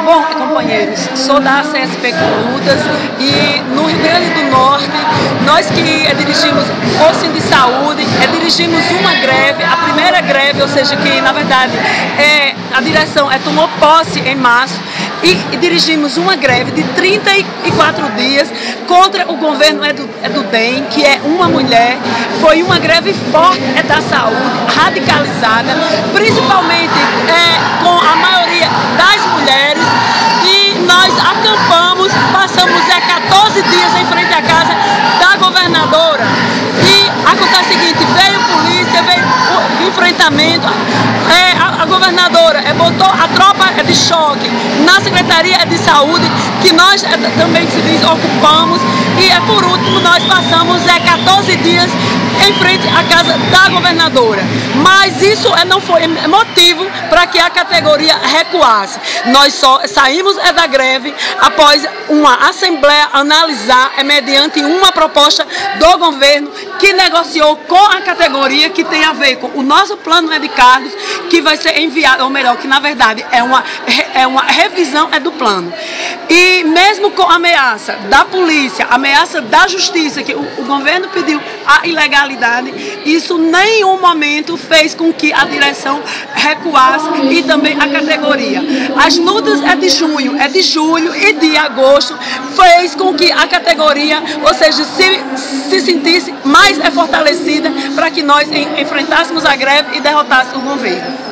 Bom, companheiros, sou da CSP Lutas e no Rio Grande do Norte, nós que dirigimos o Sim de Saúde, dirigimos uma greve, a primeira greve, ou seja, que na verdade a direção tomou posse em março e dirigimos uma greve de 34 dias contra o governo do DEM, que é uma mulher. Foi uma greve forte da saúde, radicalizada, principalmente com a maioria das mulheres, e nós acampamos, passamos 14 dias em frente à casa da governadora. E acontece o seguinte, veio polícia, veio o enfrentamento, a governadora botou a tropa de choque na Secretaria de Saúde, que nós também se ocupamos, e por último nós passamos 14 dias em frente à casa da governadora. Mas isso não foi motivo para que a categoria recuasse. Nós só saímos da greve após uma assembleia analisar mediante uma proposta do governo que negociou com a categoria, que tem a ver com o nosso plano de cargos, que vai ser enviado, ou melhor, que na verdade é uma revisão do plano. E mesmo com a ameaça da polícia, ameaça da justiça, que o governo pediu a ilegalidade, isso em nenhum momento fez com que a direção recuasse e também a categoria. As lutas de junho, de julho e de agosto fez com que a categoria, ou seja, se sentisse mais fortalecida para que nós enfrentássemos a greve e derrotássemos o governo.